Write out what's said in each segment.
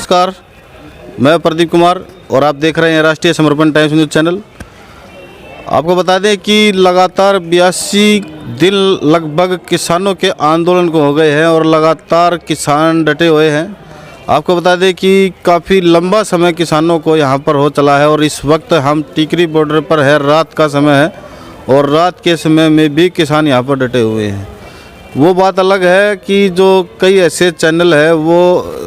नमस्कार, मैं प्रदीप कुमार और आप देख रहे हैं राष्ट्रीय समर्पण टाइम्स न्यूज़ चैनल। आपको बता दें कि लगातार 82 दिन लगभग किसानों के आंदोलन को हो गए हैं और लगातार किसान डटे हुए हैं। आपको बता दें कि काफ़ी लंबा समय किसानों को यहाँ पर हो चला है और इस वक्त हम टिकरी बॉर्डर पर है, रात का समय है और रात के समय में भी किसान यहाँ पर डटे हुए हैं। वो बात अलग है कि जो कई ऐसे चैनल है वो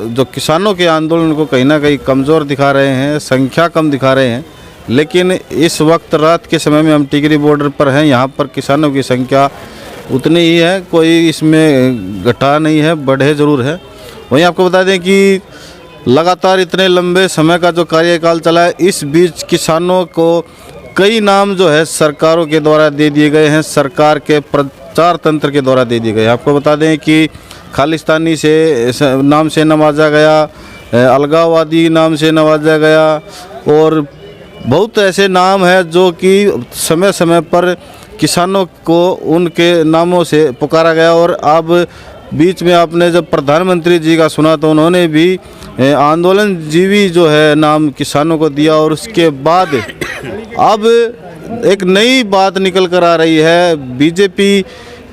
जो किसानों के आंदोलन को कहीं ना कहीं कमज़ोर दिखा रहे हैं, संख्या कम दिखा रहे हैं, लेकिन इस वक्त रात के समय में हम टिकरी बॉर्डर पर हैं। यहाँ पर किसानों की संख्या उतनी ही है, कोई इसमें घटा नहीं है, बढ़े ज़रूर है। वहीं आपको बता दें कि लगातार इतने लंबे समय का जो कार्यकाल चला है, इस बीच किसानों को कई नाम जो है सरकारों के द्वारा दे दिए गए हैं, सरकार के प्रचार तंत्र के द्वारा दे दिए गए। आपको बता दें कि खालिस्तानी से नाम से नवाजा गया, अलगाववादी नाम से नवाजा गया और बहुत ऐसे नाम हैं जो कि समय समय पर किसानों को उनके नामों से पुकारा गया। और अब बीच में आपने जब प्रधानमंत्री जी का सुना तो उन्होंने भी आंदोलन जीवी जो है नाम किसानों को दिया। और उसके बाद अब एक नई बात निकल कर आ रही है। बीजेपी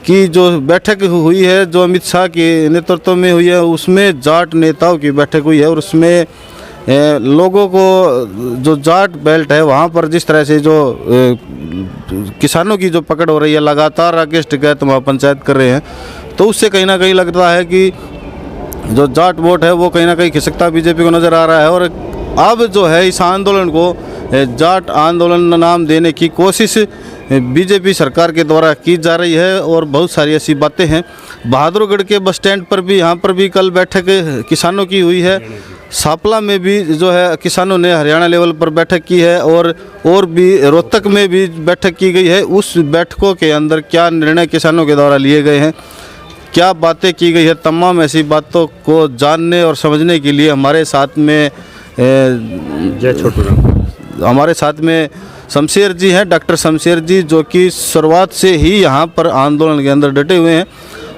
की जो बैठक हुई है, जो अमित शाह के नेतृत्व में हुई है, उसमें जाट नेताओं की बैठक हुई है और उसमें लोगों को जो जाट बेल्ट है वहाँ पर जिस तरह से जो किसानों की जो पकड़ हो रही है, लगातार राकेश टिकैत वहाँ पंचायत कर रहे हैं, तो उससे कहीं ना कहीं लगता है कि जो जाट वोट है वो कहीं ना कहीं खिसकता बीजेपी को नज़र आ रहा है। और अब जो है इस आंदोलन को जाट आंदोलन नाम देने की कोशिश बीजेपी सरकार के द्वारा की जा रही है और बहुत सारी ऐसी बातें हैं। बहादुरगढ़ के बस स्टैंड पर भी, यहाँ पर भी कल बैठक किसानों की हुई है। सापला में भी जो है किसानों ने हरियाणा लेवल पर बैठक की है और भी रोहतक में भी बैठक की गई है। उस बैठकों के अंदर क्या निर्णय किसानों के द्वारा लिए गए हैं, क्या बातें की गई है, तमाम ऐसी बातों को जानने और समझने के लिए हमारे साथ में हमारे साथ में शमशेर जी हैं, डॉक्टर शमशेर जी, जो कि शुरुआत से ही यहाँ पर आंदोलन के अंदर डटे हुए हैं।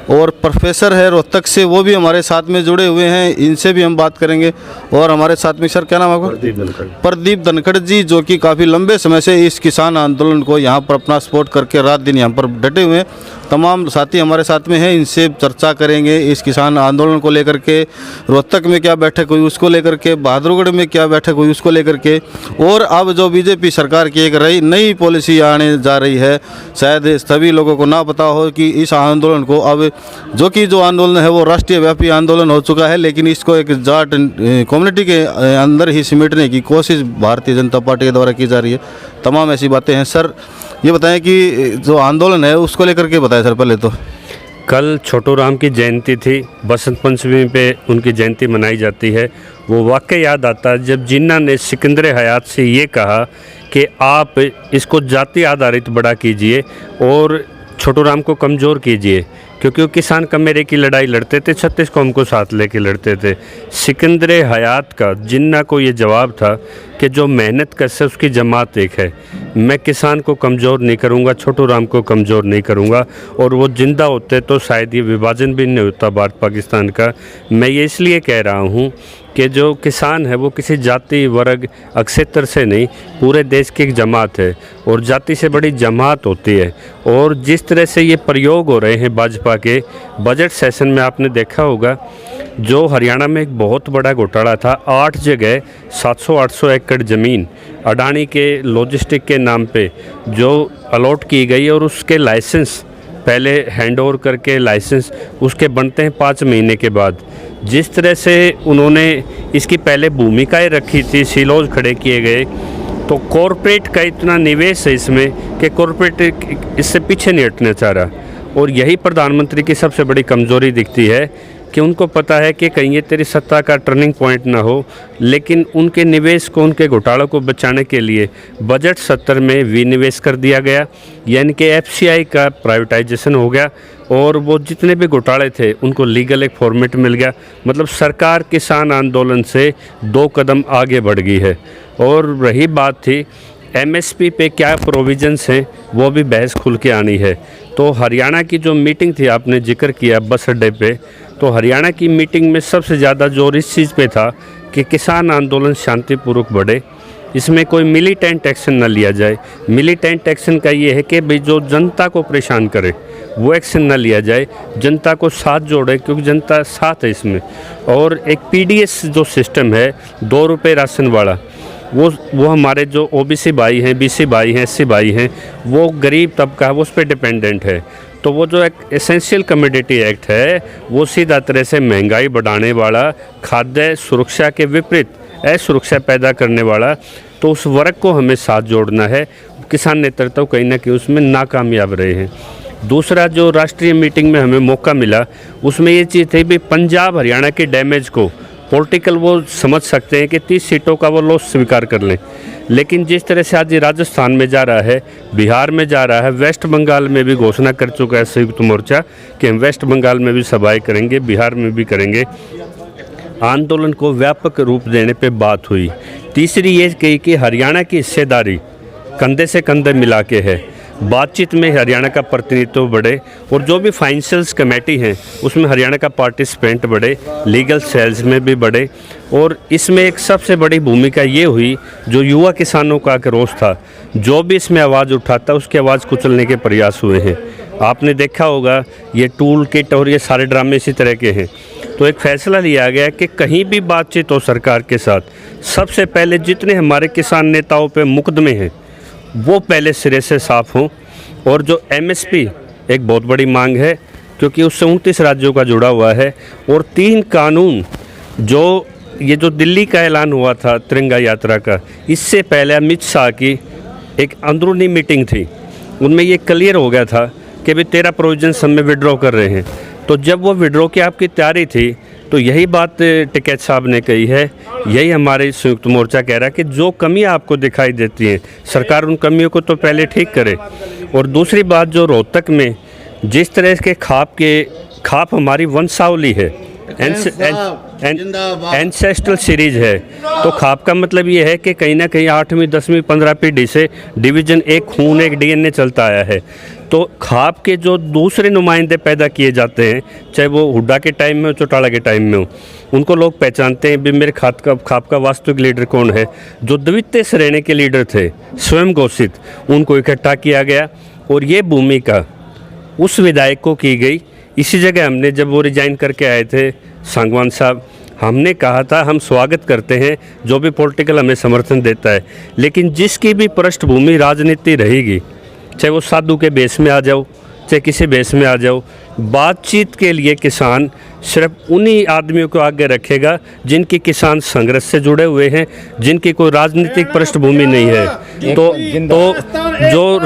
और प्रोफेसर है रोहतक से, वो भी हमारे साथ में जुड़े हुए हैं, इनसे भी हम बात करेंगे। और हमारे साथ में सर क्या नाम है आपका? प्रदीप धनखड़ जी, जो कि काफ़ी लंबे समय से इस किसान आंदोलन को यहाँ पर अपना सपोर्ट करके रात दिन यहाँ पर डटे हुए हैं। तमाम साथी हमारे साथ में हैं, इनसे चर्चा करेंगे इस किसान आंदोलन को लेकर के। रोहतक में क्या बैठक हुई उसको लेकर के, बहादुरगढ़ में क्या बैठक हुई उसको लेकर के, और अब जो बीजेपी सरकार की एक नई पॉलिसी आने जा रही है। शायद सभी लोगों को ना पता हो कि इस आंदोलन को अब जो आंदोलन है वो राष्ट्रीय व्यापी आंदोलन हो चुका है, लेकिन इसको एक जाट कम्युनिटी के अंदर ही सिमटने की कोशिश भारतीय जनता पार्टी के द्वारा की जा रही है। तमाम ऐसी बातें हैं। सर ये बताएं कि जो आंदोलन है उसको लेकर के बताएं सर। पहले तो कल छोटू राम की जयंती थी, बसंत पंचमी पे उनकी जयंती मनाई जाती है। वो वाकई याद आता है जब जिन्ना ने सिकंदर हयात से ये कहा कि आप इसको जाति आधारित बड़ा कीजिए और छोटू राम को कमज़ोर कीजिए, क्योंकि वो किसान कमेरे की लड़ाई लड़ते थे, 36 कौम को साथ लेके लड़ते थे। सिकंदर हयात का जिन्ना को ये जवाब था कि जो मेहनत कर से उसकी जमात एक है। मैं किसान को कमज़ोर नहीं करूँगा, छोटू राम को कमज़ोर नहीं करूँगा। और वो जिंदा होते तो शायद ये विभाजन भी नहीं होता भारत पाकिस्तान का। मैं ये इसलिए कह रहा हूँ कि जो किसान है वो किसी जाति वर्ग अक्षेत्र से नहीं, पूरे देश की एक जमात है और जाति से बड़ी जमात होती है। और जिस तरह से ये प्रयोग हो रहे हैं भाजपा के बजट सेशन में, आपने देखा होगा जो हरियाणा में एक बहुत बड़ा घोटाला था, 8 जगह 700-800 एकड़ ज़मीन अडानी के लॉजिस्टिक के नाम पे जो अलॉट की गई और उसके लाइसेंस पहले हैंड ओवर करके लाइसेंस उसके बनते हैं 5 महीने के बाद। जिस तरह से उन्होंने इसकी पहले भूमिकाएं रखी थी, सिलोज खड़े किए गए, तो कॉरपोरेट का इतना निवेश है इसमें कि कॉरपोरेट इससे पीछे नहीं हटना चाह रहा। और यही प्रधानमंत्री की सबसे बड़ी कमज़ोरी दिखती है कि उनको पता है कि कहीं ये तेरी सत्ता का टर्निंग पॉइंट ना हो, लेकिन उनके निवेश को, उनके घोटालों को बचाने के लिए बजट सत्र में विनिवेश कर दिया गया, यानी कि FCI का प्राइवेटाइजेशन हो गया और वो जितने भी घोटाले थे उनको लीगल एक फॉर्मेट मिल गया। मतलब सरकार किसान आंदोलन से 2 कदम आगे बढ़ गई है। और रही बात थी MSP पे क्या प्रोविजंस हैं, वो भी बहस खुल के आनी है। तो हरियाणा की जो मीटिंग थी, आपने जिक्र किया बस अड्डे पे, तो हरियाणा की मीटिंग में सबसे ज़्यादा जोर इस चीज़ पे था कि किसान आंदोलन शांतिपूर्वक बढ़े, इसमें कोई मिलिटेंट एक्शन न लिया जाए। मिलिटेंट एक्शन का ये है कि भाई जो जनता को परेशान करे वो एक्शन न लिया जाए, जनता को साथ जोड़े, क्योंकि जनता साथ है इसमें। और एक पीडीएस जो सिस्टम है 2 रुपये राशन वाला, वो हमारे जो ओबीसी भाई हैं, बीसी भाई हैं, एससी भाई हैं, वो गरीब तबका है, वो उस पर डिपेंडेंट है। तो वो जो एक एसेंशियल कमोडिटी एक्ट है वो सीधा तरह से महंगाई बढ़ाने वाला, खाद्य सुरक्षा के विपरीत असुरक्षा पैदा करने वाला, तो उस वर्ग को हमें साथ जोड़ना है। किसान नेतृत्व कहीं ना कहीं उसमें नाकामयाब रहे हैं। दूसरा जो राष्ट्रीय मीटिंग में हमें मौका मिला उसमें ये चीज़ थी भी पंजाब हरियाणा के डैमेज को पॉलिटिकल वो समझ सकते हैं कि 30 सीटों का वो लॉस स्वीकार कर लें, लेकिन जिस तरह से आज ये राजस्थान में जा रहा है, बिहार में जा रहा है, वेस्ट बंगाल में भी घोषणा कर चुका है संयुक्त मोर्चा कि हम वेस्ट बंगाल में भी सभाएं करेंगे, बिहार में भी करेंगे। आंदोलन को व्यापक रूप देने पे बात हुई। तीसरी ये कही कि हरियाणा की हिस्सेदारी कंधे से कंधे मिला के है, बातचीत में हरियाणा का प्रतिनिधित्व बढ़े और जो भी फाइनेंशियल्स कमेटी हैं उसमें हरियाणा का पार्टिसिपेंट बढ़े, लीगल सेल्स में भी बढ़े। और इसमें एक सबसे बड़ी भूमिका ये हुई जो युवा किसानों का आक्रोश था, जो भी इसमें आवाज़ उठाता उसकी आवाज़ कुचलने के प्रयास हुए हैं। आपने देखा होगा ये टूल किट और ये सारे ड्रामे इसी तरह के हैं। तो एक फ़ैसला लिया गया कि कहीं भी बातचीत हो सरकार के साथ, सबसे पहले जितने हमारे किसान नेताओं पे मुकदमे हैं वो पहले सिरे से साफ़ हों। और जो एमएसपी एक बहुत बड़ी मांग है, क्योंकि उससे 29 राज्यों का जुड़ा हुआ है। और 3 कानून जो दिल्ली का ऐलान हुआ था तिरंगा यात्रा का, इससे पहले अमित शाह की एक अंदरूनी मीटिंग थी, उनमें ये क्लियर हो गया था कि भाई 13 प्रोविजंस हम में विड्रॉ कर रहे हैं। तो जब वो विड्रॉ की आपकी तैयारी थी तो यही बात टिकैत साहब ने कही है, यही हमारे संयुक्त मोर्चा कह रहा है कि जो कमियां आपको दिखाई देती हैं सरकार उन कमियों को तो पहले ठीक करे। और दूसरी बात, जो रोहतक में जिस तरह के खाप हमारी वंशावली है, एंसेस्ट्रल सीरीज है, तो खाप का मतलब ये है कि कहीं ना कहीं 8वीं 10वीं 15 पीढ़ी से डिवीज़न एक खून एक डीएनए चलता आया है। तो खाप के जो दूसरे नुमाइंदे पैदा किए जाते हैं, चाहे वो हुड्डा के टाइम में हो, चौटाला के टाइम में हो, उनको लोग पहचानते हैं भी मेरे खाप का वास्तविक लीडर कौन है। जो द्वितीय श्रेणी के लीडर थे स्वयं घोषित, उनको इकट्ठा किया गया और ये भूमिका उस विधायक को की गई। इसी जगह हमने जब वो रिजाइन करके आए थे सांगवान साहब, हमने कहा था हम स्वागत करते हैं जो भी पॉलिटिकल हमें समर्थन देता है, लेकिन जिसकी भी पृष्ठभूमि राजनीति रहेगी, चाहे वो साधु के बेस में आ जाओ, चाहे किसी बेस में आ जाओ, बातचीत के लिए किसान सिर्फ उन्हीं आदमियों को आगे रखेगा जिनकी किसान संघर्ष से जुड़े हुए हैं, जिनकी कोई राजनीतिक पृष्ठभूमि नहीं है। तो जो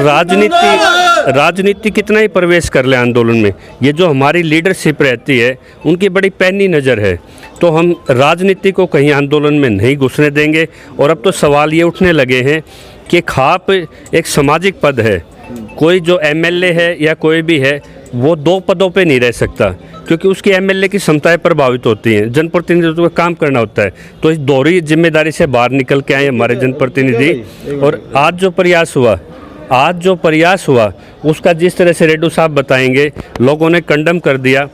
राजनीति कितना ही प्रवेश कर ले आंदोलन में, ये जो हमारी लीडरशिप रहती है उनकी बड़ी पैनी नज़र है। तो हम राजनीति को कहीं आंदोलन में नहीं घुसने देंगे। और अब तो सवाल ये उठने लगे हैं कि खाप एक सामाजिक पद है, कोई जो एमएलए है या कोई भी है वो 2 पदों पे नहीं रह सकता, क्योंकि उसकी एमएलए की क्षमताएं प्रभावित होती हैं, जनप्रतिनिधित्व का काम करना होता है। तो इस दोहरी जिम्मेदारी से बाहर निकल के आए हमारे जनप्रतिनिधि। और आज जो प्रयास हुआ उसका जिस तरह से रेड्डू साहब बताएंगे, लोगों ने कंडम कर दिया।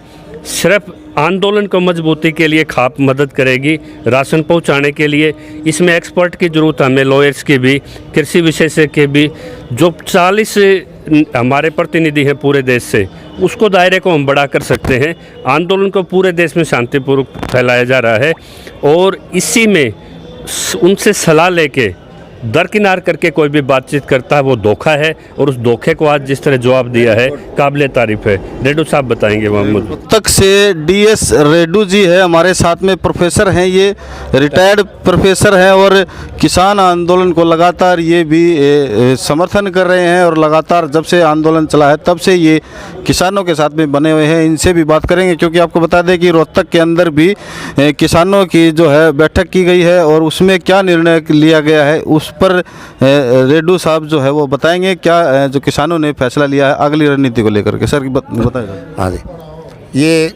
सिर्फ आंदोलन को मजबूती के लिए खाप मदद करेगी, राशन पहुंचाने के लिए। इसमें एक्सपर्ट की ज़रूरत हमें, लॉयर्स की भी, कृषि विशेषज्ञ के भी, जो 40 हमारे प्रतिनिधि हैं पूरे देश से, उसको दायरे को हम बढ़ा कर सकते हैं। आंदोलन को पूरे देश में शांतिपूर्वक फैलाया जा रहा है और इसी में उनसे सलाह लेके दरकिनार करके कोई भी बातचीत करता है वो धोखा है। और उस धोखे को आज जिस तरह जवाब दिया है काबिल तारीफ है। रेड्डू साहब बताएंगे। मोहम्मद तक से डीएस रेड्डू जी है हमारे साथ में, प्रोफेसर हैं, ये रिटायर्ड प्रोफेसर हैं और किसान आंदोलन को लगातार ये भी समर्थन कर रहे हैं और लगातार जब से आंदोलन चला है तब से ये किसानों के साथ में बने हुए हैं। इनसे भी बात करेंगे, क्योंकि आपको बता दें कि रोहतक के अंदर भी किसानों की जो है बैठक की गई है और उसमें क्या निर्णय लिया गया है उस पर रेड्डू साहब जो है वो बताएंगे क्या जो किसानों ने फैसला लिया है अगली रणनीति को लेकर के। सर बताएगा। हाँ जी, ये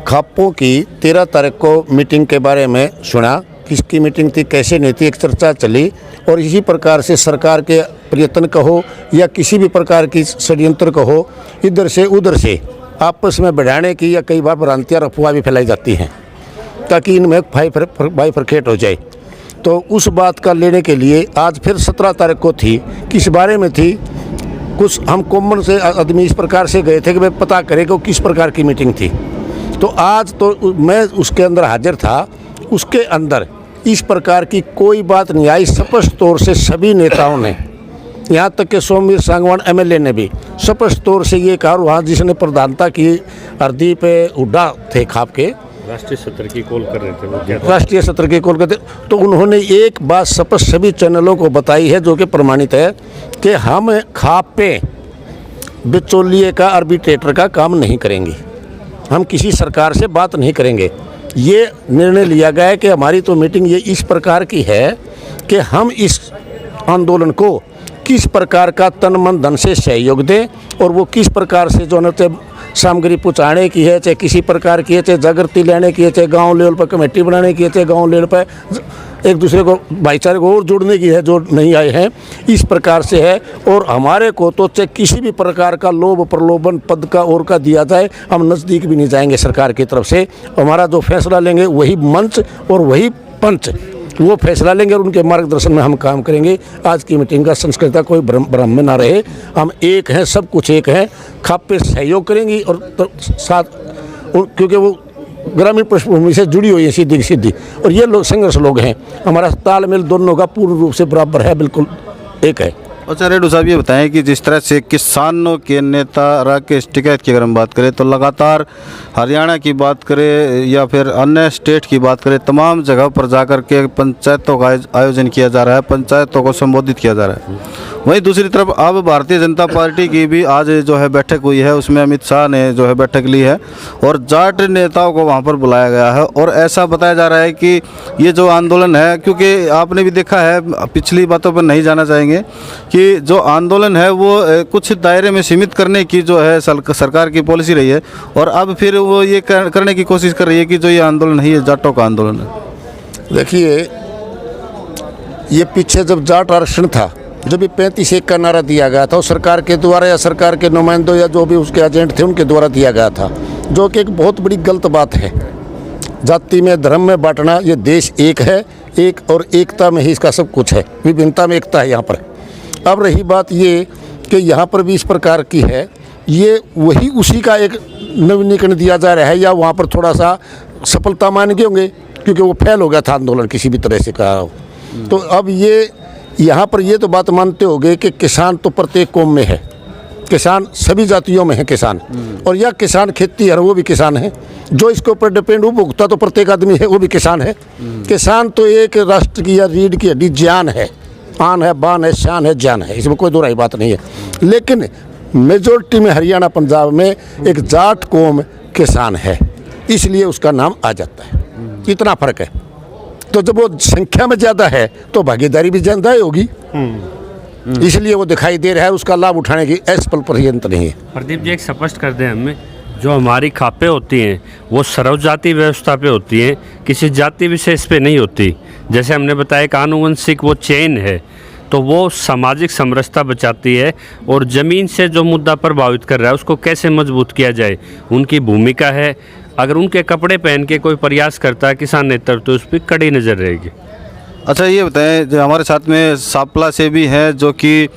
खापों की 13 तारीख को मीटिंग के बारे में सुना, किसकी मीटिंग थी, कैसे नहीं थी, एक चर्चा चली। और इसी प्रकार से सरकार के प्रयत्न कहो या किसी भी प्रकार की षड्यंत्र कहो, इधर से उधर से आपस में बढ़ाने की या कई बार भ्रांतियाँ अफवाह भी फैलाई जाती हैं। ताकि इनमें बाइफरकेट हो जाए। तो उस बात का लेने के लिए आज फिर 17 तारीख को थी, किस बारे में थी, कुछ हम कॉमन से आदमी इस प्रकार से गए थे कि भाई पता करें कि किस प्रकार की मीटिंग थी। तो आज तो मैं उसके अंदर हाजिर था, उसके अंदर इस प्रकार की कोई बात नहीं आई। स्पष्ट तौर से सभी नेताओं ने, यहाँ तक कि सोमवीर सांगवान एमएलए ने भी स्पष्ट तौर से ये कहा, वहाँ जिसने प्रधानता की हरदीप हुड्डा थे खाप के, राष्ट्रीय सत्र की कॉल कर रहे थे वो, क्या राष्ट्रीय सत्र की कॉल करते, तो उन्होंने एक बात स्पष्ट सभी चैनलों को बताई है जो कि प्रमाणित है कि हम खाप पे बिचौलिए का, आर्बिट्रेटर का काम नहीं करेंगे, हम किसी सरकार से बात नहीं करेंगे। ये निर्णय लिया गया है कि हमारी तो मीटिंग ये इस प्रकार की है कि हम इस आंदोलन को किस प्रकार का तन मन धन से सहयोग दें, और वो किस प्रकार से जो है सामग्री पहुँचाने की है, चाहे किसी प्रकार की है, चाहे जागृति लेने की है, चाहे गांव लेवल पर कमेटी बनाने की है, चाहे गांव लेवल पर एक दूसरे को भाईचारे को और जोड़ने की है जो नहीं आए हैं, इस प्रकार से है। और हमारे को तो चाहे किसी भी प्रकार का लोभ प्रलोभन पद का और का दिया जाए, हम नज़दीक भी नहीं जाएंगे सरकार की तरफ से। हमारा जो फैसला लेंगे वही मंच और वही पंच वो फैसला लेंगे और उनके मार्गदर्शन में हम काम करेंगे। आज की मीटिंग का संस्कृत कोई भ्रम में ना रहे, हम एक हैं, सब कुछ एक हैं, खाप पे सहयोग करेंगे और साथ, क्योंकि वो ग्रामीण पृष्ठभूमि से जुड़ी हुई है सीधी सीधी, और ये लोग संघर्ष लोग हैं, हमारा तालमेल दोनों का पूर्ण रूप से बराबर है, बिल्कुल एक है। अच्छा रेड्डू साहब, ये बताएं कि जिस तरह से किसानों के नेता राकेश टिकैत की अगर हम बात करें तो लगातार हरियाणा की बात करें या फिर अन्य स्टेट की बात करें, तमाम जगह पर जाकर के पंचायतों का आयोजन किया जा रहा है, पंचायतों को संबोधित किया जा रहा है। वहीं दूसरी तरफ अब भारतीय जनता पार्टी की भी आज जो है बैठक हुई है, उसमें अमित शाह ने जो है बैठक ली है और जाट नेताओं को वहाँ पर बुलाया गया है। और ऐसा बताया जा रहा है कि ये जो आंदोलन है, क्योंकि आपने भी देखा है, पिछली बातों पर नहीं जाना चाहेंगे कि जो आंदोलन है वो कुछ दायरे में सीमित करने की जो है सरकार की पॉलिसी रही है, और अब फिर वो ये करने की कोशिश कर रही है कि जो ये आंदोलन है ये जाटों का आंदोलन है। देखिए, ये पीछे जब जाट आरक्षण था, जब ये 35-1 का नारा दिया गया था, वो सरकार के द्वारा या सरकार के नुमाइंदों या जो भी उसके एजेंट थे उनके द्वारा दिया गया था, जो कि एक बहुत बड़ी गलत बात है। जाति में, धर्म में बांटना, ये देश एक है, एक और एकता में ही इसका सब कुछ है, विभिन्नता में एकता है यहाँ पर। अब रही बात ये कि यहाँ पर भी इस प्रकार की है, ये वही उसी का एक नवीनीकरण दिया जा रहा है, या वहाँ पर थोड़ा सा सफलता मान गए होंगे क्योंकि वो फैल हो गया था आंदोलन किसी भी तरह से कहा हो। तो अब ये यहाँ पर ये तो बात मानते होंगे कि किसान तो प्रत्येक कौम में है, किसान सभी जातियों में है किसान, और यह किसान खेती है वो भी किसान है, जो इसके ऊपर डिपेंड उपभोक्ता तो प्रत्येक आदमी है वो भी किसान है। किसान तो एक राष्ट्र की या रीढ़ की हड्डी जान है, आन है, बान है, शान है, जान है, इसमें कोई दोहराई बात नहीं है। लेकिन मेजोरिटी में हरियाणा पंजाब में एक जाट कौम किसान है, इसलिए उसका नाम आ जाता है, इतना फर्क है। तो जब वो संख्या में ज़्यादा है तो भागीदारी भी ज़्यादा ही होगी, इसलिए वो दिखाई दे रहा है, उसका लाभ उठाने की ऐसा पर्यंत नहीं है। प्रदीप जी, एक स्पष्ट कर दें हमें, जो हमारी खापें होती हैं वो सर्वजाति व्यवस्था पे होती हैं, किसी जाति विशेष पे नहीं होती। जैसे हमने बताया कि आनुवंशिक वो चेन है, तो वो सामाजिक समरसता बचाती है, और ज़मीन से जो मुद्दा प्रभावित कर रहा है उसको कैसे मजबूत किया जाए उनकी भूमिका है। अगर उनके कपड़े पहन के कोई प्रयास करता है किसान नेतृत्व, तो उस पर कड़ी नज़र रहेगी। अच्छा ये बताएं, जो हमारे साथ में सापला से भी हैं जो कि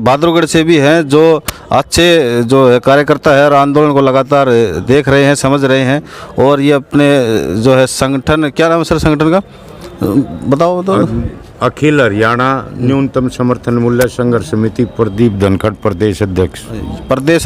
बहादुरगढ़ से भी हैं, जो अच्छे जो कार्यकर्ता है और आंदोलन को लगातार देख रहे हैं, समझ रहे हैं, और ये अपने जो है संगठन, क्या नाम है सर संगठन का, बताओ। अखिल हरियाणा न्यूनतम समर्थन मूल्य संघर्ष समिति, प्रदीप धनखड़ प्रदेश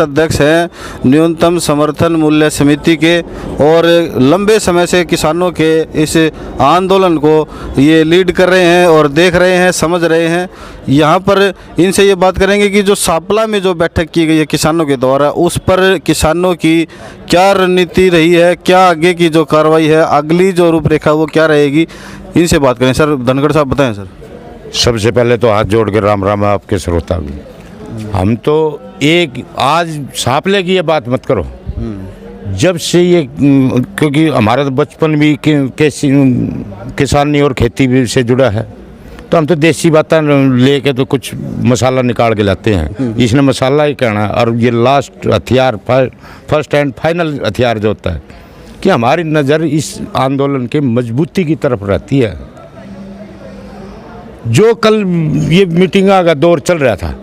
अध्यक्ष हैं न्यूनतम समर्थन मूल्य समिति के, और लंबे समय से किसानों के इस आंदोलन को ये लीड कर रहे हैं और देख रहे हैं, समझ रहे हैं। यहाँ पर इनसे ये बात करेंगे कि जो सापला में जो बैठक की गई है किसानों के द्वारा, उस पर किसानों की क्या रणनीति रही है, क्या आगे की जो कार्रवाई है, अगली जो रूपरेखा वो क्या रहेगी, इनसे बात करें। सर धनखड़ साहब बताएं। सर सबसे पहले तो हाथ जोड़ के राम राम आपके श्रोता भी। हम तो एक आज सापले की ये बात मत करो, जब से ये, क्योंकि हमारा तो बचपन भी किसानी और खेती भी से जुड़ा है, तो हम तो देसी बातें लेके तो कुछ मसाला निकाल के लाते हैं, इसने मसाला ही कहना है। और ये लास्ट हथियार, फर्स्ट एंड फाइनल हथियार जो होता है कि हमारी नज़र इस आंदोलन के मजबूती की तरफ रहती है। जो कल ये मीटिंग का दौर चल रहा था,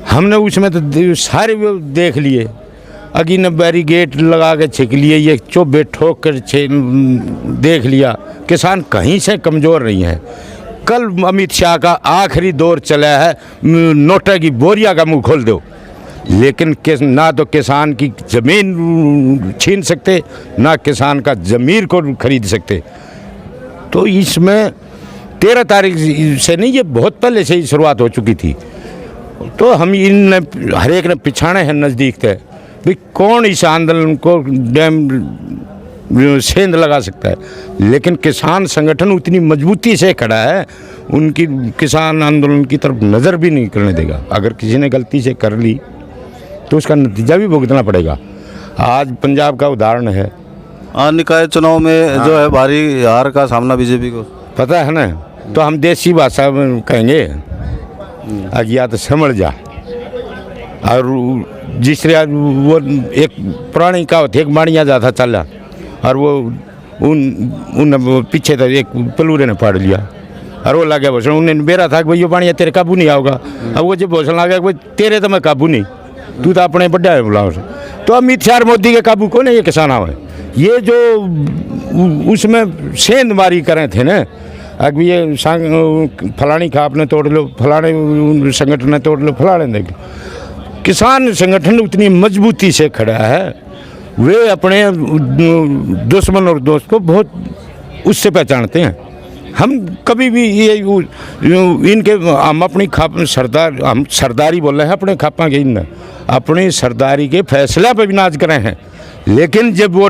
हमने उसमें तो सारे वो देख लिए, अगी ने बैरिगेट लगा के छिक लिए, ये चोबे ठोक कर देख लिया। किसान कहीं से कमज़ोर नहीं है। कल अमित शाह का आखिरी दौर चला है, नोटा की बोरिया का मुंह खोल दो, लेकिन ना तो किसान की ज़मीन छीन सकते, ना किसान का ज़मीर को खरीद सकते। तो इसमें 13 तारीख से नहीं, ये बहुत पहले से ही शुरुआत हो चुकी थी। तो हम इन हर एक ने पिछाड़े हैं नज़दीक थे भाई, कौन इस आंदोलन को सेंध लगा सकता है। लेकिन किसान संगठन उतनी मजबूती से खड़ा है, उनकी किसान आंदोलन की तरफ नज़र भी नहीं करने देगा। अगर किसी ने गलती से कर ली तो उसका नतीजा भी भुगतना पड़ेगा। आज पंजाब का उदाहरण है, निकाय चुनाव में जो है भारी हार का सामना बीजेपी को, पता है ना। तो हम देसी भाषा में कहेंगे अज्ञात तो समझ जा। और जिस वो एक पुरानी कहावत, एक बाणिया जाता चला और वो उन पीछे तो एक पलूरे ने फाड़ लिया और वो लगे भोसण, उन्हें बेरा था कि भाई ये बाणिया तेरे काबू नहीं आओगा। अब वो जब भोसण लगा कि भाई तेरे तो मैं काबू नहीं, तू तो अपने बड्डा है बुलाओ से। तो अमित शाह मोदी के काबू को नहीं, ये किसान आवे। ये जो उसमें सेंधमारी करे थे ना, अब ये फलानी खाप ने तोड़ लो, फलाने संगठन ने तोड़ लो, फलाने देख लो। किसान संगठन उतनी मजबूती से खड़ा है, वे अपने दुश्मन और दोस्त को बहुत उससे पहचानते हैं। हम कभी भी ये इनके हम अपनी खाप सरदार, हम सरदारी बोल रहे हैं अपने खापा के, इन अपनी सरदारी के फैसला पर भी नाज करे हैं। लेकिन जब वो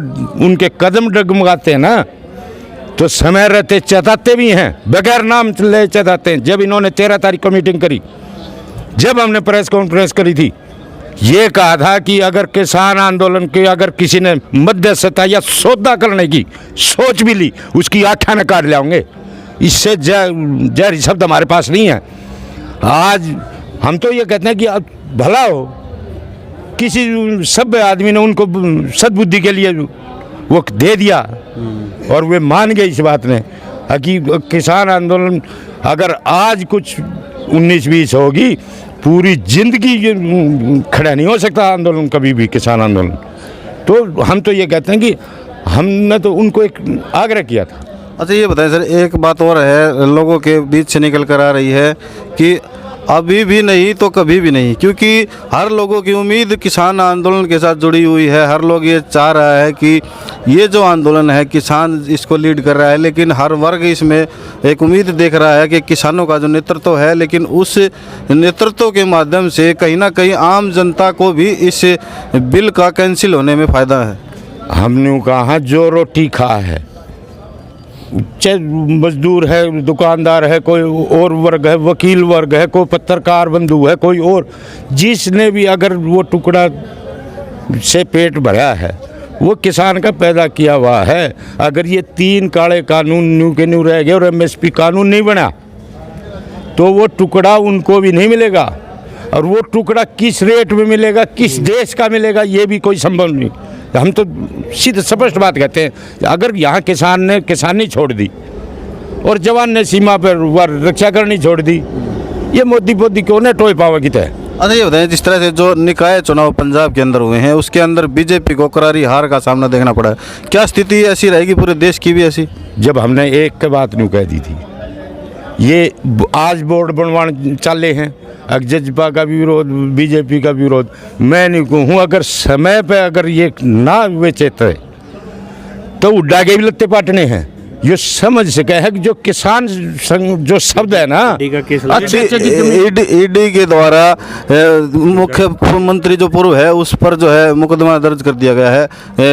उनके कदम डगमगाते हैं ना, तो समय रहते चेताते भी हैं, बगैर नाम ले चेताते हैं। जब इन्होंने 13 तारीख को मीटिंग करी, जब हमने प्रेस कॉन्फ्रेंस करी थी, ये कहा था कि अगर किसान आंदोलन के अगर किसी ने मध्यस्थता या सौदा करने की सोच भी ली, उसकी आठा न काट लाओगे। इससे जहरी शब्द हमारे पास नहीं है। आज हम तो ये कहते हैं कि भला हो, किसी सभ्य आदमी ने उनको सद्बुद्धि के लिए वो दे दिया और वे मान गए इस बात ने कि किसान आंदोलन अगर आज कुछ 19-20 होगी, पूरी जिंदगी खड़ा नहीं हो सकता आंदोलन कभी भी, किसान आंदोलन। तो हम तो ये कहते हैं कि हमने तो उनको एक आग्रह किया था। अच्छा ये बताएं सर, एक बात और है लोगों के बीच से निकल कर आ रही है कि अभी भी नहीं तो कभी भी नहीं, क्योंकि हर लोगों की उम्मीद किसान आंदोलन के साथ जुड़ी हुई है। हर लोग ये चाह रहा है कि ये जो आंदोलन है किसान इसको लीड कर रहा है, लेकिन हर वर्ग इसमें एक उम्मीद देख रहा है कि किसानों का जो नेतृत्व है, लेकिन उस नेतृत्व के माध्यम से कहीं ना कहीं आम जनता को भी इस बिल का कैंसिल होने में फ़ायदा है। हमने कहा जो रोटी खा है, चाहे मजदूर है, दुकानदार है, कोई और वर्ग है, वकील वर्ग है, कोई पत्रकार बंधु है, कोई और, जिसने भी अगर वो टुकड़ा से पेट भरा है वो किसान का पैदा किया हुआ है। अगर ये 3 काले कानून न्यू के न्यू रह गए और MSP कानून नहीं बना, तो वो टुकड़ा उनको भी नहीं मिलेगा। और वो टुकड़ा किस रेट में मिलेगा, किस देश का मिलेगा, ये भी कोई संभव नहीं। हम तो सीधे स्पष्ट बात कहते हैं, अगर यहाँ किसान ने किसानी छोड़ दी और जवान ने सीमा पर रक्षा करनी छोड़ दी, ये मोदी क्यों ने टोए पावा की तय। अच्छा ये बताएं, जिस तरह से जो निकाय चुनाव पंजाब के अंदर हुए हैं, उसके अंदर बीजेपी को करारी हार का सामना देखना पड़ा है। क्या स्थिति ऐसी रहेगी पूरे देश की भी ऐसी? जब हमने एक बात न्यू कह दी थी, ये आज बोर्ड बनवाने चाले हैं, जजपा का भी विरोध, बीजेपी का भी विरोध। मैं नहीं कहूँ, अगर समय पे अगर ये ना बेचेते तो उड्डा के भी लत्ते पाटने हैं। ये समझ सके है कि जो किसान जो शब्द है ना, ईडी के द्वारा मुख्यमंत्री जो पूर्व है उस पर जो है मुकदमा दर्ज कर दिया गया है,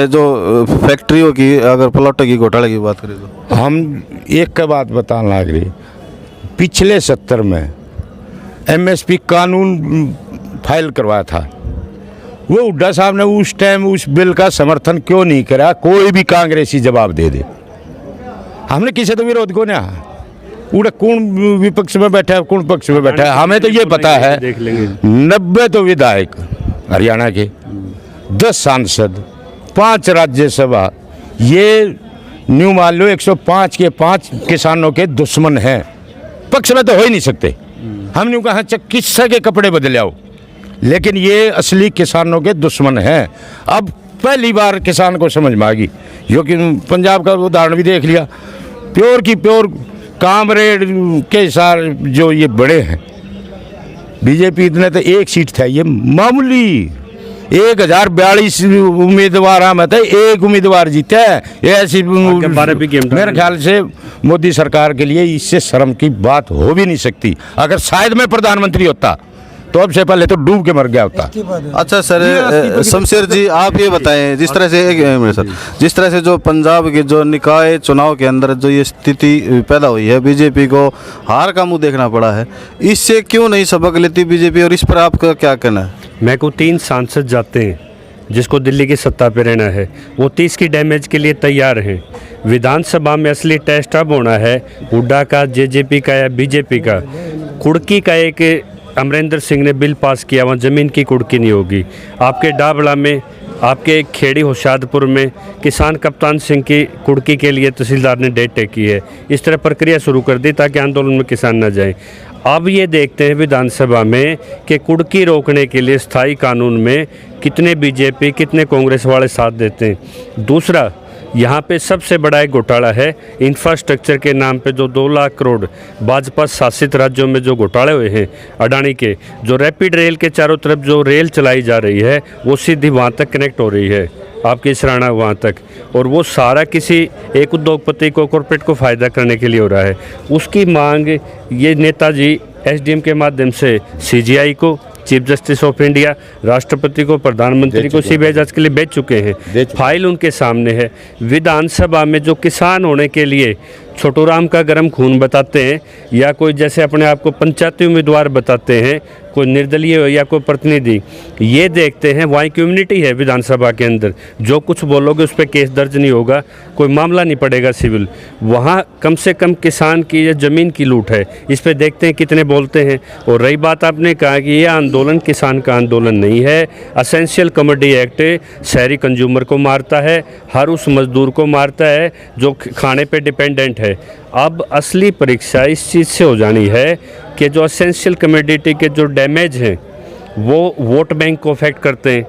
जो फैक्ट्रियों की अगर प्लॉट की घोटाले की बात करें तो। हम एक बात बताने लग रही, पिछले 70 में MSP कानून फाइल करवाया था, वो हुड्डा साहब ने उस टाइम उस बिल का समर्थन क्यों नहीं करा? कोई भी कांग्रेसी जवाब दे दे। हमने किसी तो विरोध को नहीं, उड़ा कौन विपक्ष में बैठा है, कौन पक्ष में बैठा है, हमें तो ये पता है। 90 तो विधायक हरियाणा के, 10 सांसद, 5 राज्यसभा, ये न्यू मान लो 105 के 5 किसानों के दुश्मन हैं। पक्ष में तो हो ही नहीं सकते। हम न्यू कहा किस्से के कपड़े बदले आओ, लेकिन ये असली किसानों के दुश्मन हैं। अब पहली बार किसान को समझ में आ गई, क्योंकि पंजाब का उदाहरण भी देख लिया। प्योर की प्योर कामरेड के सार जो ये बड़े हैं, बीजेपी इतने तो एक सीट था, ये मामूली 1042 उम्मीदवार में तो एक उम्मीदवार जीते हैं। ये ऐसी मेरे ख्याल से मोदी सरकार के लिए इससे शर्म की बात हो भी नहीं सकती। अगर शायद मैं प्रधानमंत्री होता तो अब से पहले तो डूब के मर गया होता। अच्छा सर, शमशेर जी आप ये बताएं, जिस तरह से एक मिनट सर, जिस तरह से जो पंजाब के जो निकाय चुनाव के अंदर जो ये स्थिति पैदा हुई है, बीजेपी को हार का मुंह देखना पड़ा है, इससे क्यों नहीं सबक लेती बीजेपी, और इस पर आपका क्या कहना है? मैं को 3 सांसद जाते हैं जिसको दिल्ली की सत्ता पे रहना है, वो 30 की डैमेज के लिए तैयार हैं। विधानसभा में असली टेस्ट अब होना है हुड्डा का, जेजेपी का या बीजेपी का। कुड़की का एक अमरिंदर सिंह ने बिल पास किया, वहाँ ज़मीन की कुड़की नहीं होगी। आपके डाबला में, आपके खेड़ी होशियारपुर में किसान कप्तान सिंह की कुड़की के लिए तहसीलदार ने डेट तय की है। इस तरह प्रक्रिया शुरू कर दी ताकि आंदोलन में किसान न जाएं। अब ये देखते हैं विधानसभा में कि कुड़की रोकने के लिए स्थायी कानून में कितने बीजेपी कितने कांग्रेस वाले साथ देते हैं। दूसरा, यहाँ पे सबसे बड़ा एक घोटाला है इंफ्रास्ट्रक्चर के नाम पे, जो 2 लाख करोड़ भाजपा शासित राज्यों में जो घोटाले हुए हैं अडानी के, जो रैपिड रेल के चारों तरफ जो रेल चलाई जा रही है वो सीधी वहाँ तक कनेक्ट हो रही है, आपकी सराहना वहाँ तक, और वो सारा किसी एक उद्योगपति को, कॉर्पोरेट को फ़ायदा करने के लिए हो रहा है। उसकी मांग ये नेताजी एसडीएम के माध्यम से सीजीआई को, चीफ जस्टिस ऑफ इंडिया, राष्ट्रपति को, प्रधानमंत्री को सीबीआई जांच के लिए भेज चुके हैं। फाइल उनके सामने है। विधानसभा में जो किसान होने के लिए छोटू राम का गर्म खून बताते हैं, या कोई जैसे अपने आप को पंचायती उम्मीदवार बताते हैं, कोई निर्दलीय हो या कोई प्रतिनिधि, ये देखते हैं वहाँ की इम्यूनिटी है विधानसभा के अंदर, जो कुछ बोलोगे उस पर केस दर्ज नहीं होगा, कोई मामला नहीं पड़ेगा सिविल। वहाँ कम से कम किसान की या ज़मीन की लूट है, इस पर देखते हैं कितने बोलते हैं। और रही बात आपने कहा कि ये आंदोलन किसान का आंदोलन नहीं है, असेंशियल कमोडिटी एक्ट शहरी कंज्यूमर को मारता है, हर उस मजदूर को मारता है जो खाने पे डिपेंडेंट है। अब असली परीक्षा इस चीज़ से हो जानी है कि जो असेंशियल कमोडिटी के जो डैमेज हैं वो वोट बैंक को अफेक्ट करते हैं,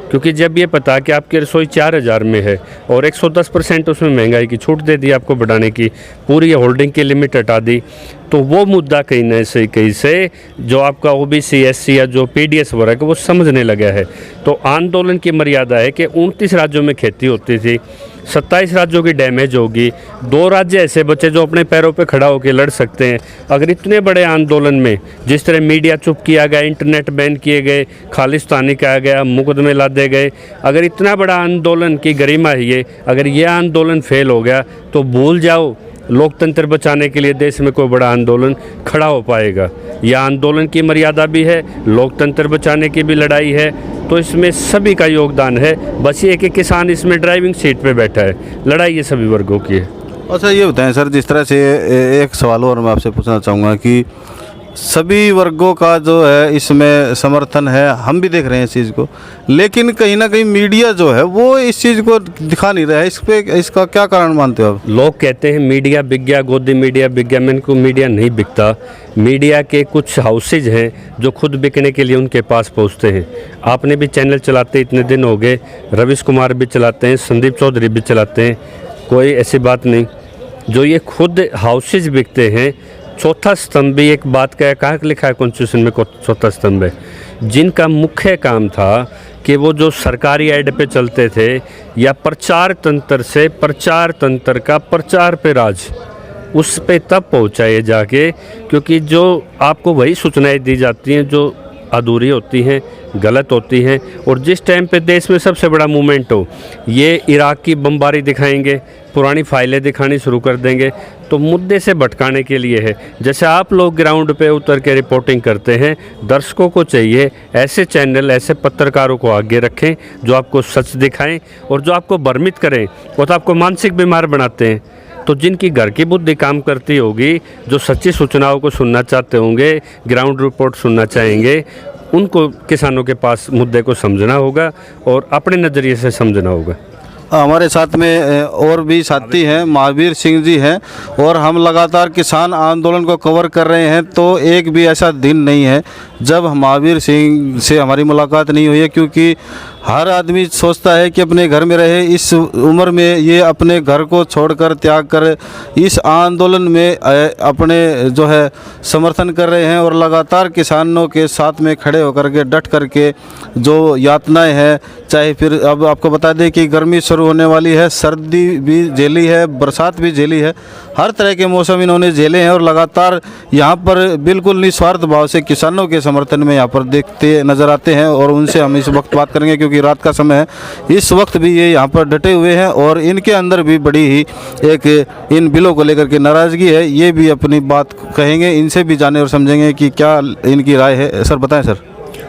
क्योंकि जब ये पता कि आपकी रसोई 4000 में है और 110% उसमें महंगाई की छूट दे दी आपको बढ़ाने की, पूरी होल्डिंग की लिमिट हटा दी, तो वो मुद्दा कहीं न कहीं से जो आपका ओबीसी एससी या जो पीडीएस वर्ग है वो समझने लगा है। तो आंदोलन की मर्यादा है कि 29 राज्यों में खेती होती थी, 27 राज्यों की डैमेज होगी, 2 राज्य ऐसे बचे जो अपने पैरों पे खड़ा होकर लड़ सकते हैं। अगर इतने बड़े आंदोलन में जिस तरह मीडिया चुप किया गया, इंटरनेट बैन किए गए, खालिस्तानी कहा गया, मुकदमे लादे गए, अगर इतना बड़ा आंदोलन की गरिमा है ये, अगर ये आंदोलन फेल हो गया तो भूल जाओ लोकतंत्र बचाने के लिए देश में कोई बड़ा आंदोलन खड़ा हो पाएगा। यह आंदोलन की मर्यादा भी है, लोकतंत्र बचाने की भी लड़ाई है, तो इसमें सभी का योगदान है। बस ये कि किसान इसमें ड्राइविंग सीट पे बैठा है, लड़ाई ये सभी वर्गों की है। अच्छा ये बताएं सर, जिस तरह से एक सवाल और मैं आपसे पूछना चाहूँगा कि सभी वर्गों का जो है इसमें समर्थन है, हम भी देख रहे हैं इस चीज़ को, लेकिन कहीं ना कहीं मीडिया जो है वो इस चीज़ को दिखा नहीं रहा है। इस पे इसका क्या कारण मानते हो आप? लोग कहते हैं मीडिया बिक गया, गोदी मीडिया बिक गया। मैंने को मीडिया नहीं बिकता। मीडिया के कुछ हाउसेज हैं जो खुद बिकने के लिए उनके पास पहुंचते हैं। आपने भी चैनल चलाते इतने दिन हो गए, रविश कुमार भी चलाते हैं, संदीप चौधरी भी चलाते हैं, कोई ऐसी बात नहीं। जो ये खुद हाउसेज बिकते हैं, चौथा स्तंभ भी एक बात का कहाँ लिखा है कॉन्स्टिट्यूशन में, चौथा स्तंभ है, जिनका मुख्य काम था कि वो जो सरकारी ऐड पे चलते थे या प्रचार तंत्र से प्रचार तंत्र का प्रचार पे राज, उस पे तब पहुँचाए जाके, क्योंकि जो आपको वही सूचनाएं दी जाती हैं जो अधूरी होती हैं, गलत होती हैं। और जिस टाइम पे देश में सबसे बड़ा मूवमेंट हो, ये इराक की बमबारी दिखाएंगे, पुरानी फाइलें दिखानी शुरू कर देंगे, तो मुद्दे से भटकाने के लिए है। जैसे आप लोग ग्राउंड पे उतर के रिपोर्टिंग करते हैं, दर्शकों को चाहिए ऐसे चैनल, ऐसे पत्रकारों को आगे रखें जो आपको सच दिखाएं, और जो आपको भ्रमित करें वो तो आपको मानसिक बीमार बनाते हैं। तो जिनकी घर की बुद्धि काम करती होगी, जो सच्ची सूचनाओं को सुनना चाहते होंगे, ग्राउंड रिपोर्ट सुनना चाहेंगे, उनको किसानों के पास मुद्दे को समझना होगा और अपने नज़रिए से समझना होगा। हमारे साथ में और भी साथी हैं, महावीर सिंह जी हैं, और हम लगातार किसान आंदोलन को कवर कर रहे हैं। तो एक भी ऐसा दिन नहीं है जब महावीर सिंह से हमारी मुलाकात नहीं हुई है, क्योंकि हर आदमी सोचता है कि अपने घर में रहे। इस उम्र में ये अपने घर को छोड़कर, त्याग कर इस आंदोलन में अपने जो है समर्थन कर रहे हैं, और लगातार किसानों के साथ में खड़े होकर के, डट करके जो यातनाएं हैं, चाहे फिर अब आपको बता दें कि गर्मी शुरू होने वाली है, सर्दी भी झेली है, बरसात भी झेली है, हर तरह के मौसम इन्होंने झेले हैं, और लगातार यहाँ पर बिल्कुल निस्वार्थ भाव से किसानों के समर्थन में यहाँ पर देखते नज़र आते हैं। और उनसे हम इस वक्त बात करेंगे, क्योंकि रात का समय है। इस वक्त भी ये यहाँ पर डटे हुए हैं, और इनके अंदर भी बड़ी ही एक इन बिलों को लेकर के नाराज़गी है। ये भी अपनी बात कहेंगे, इनसे भी जाने और समझेंगे कि क्या इनकी राय है। सर बताएं सर।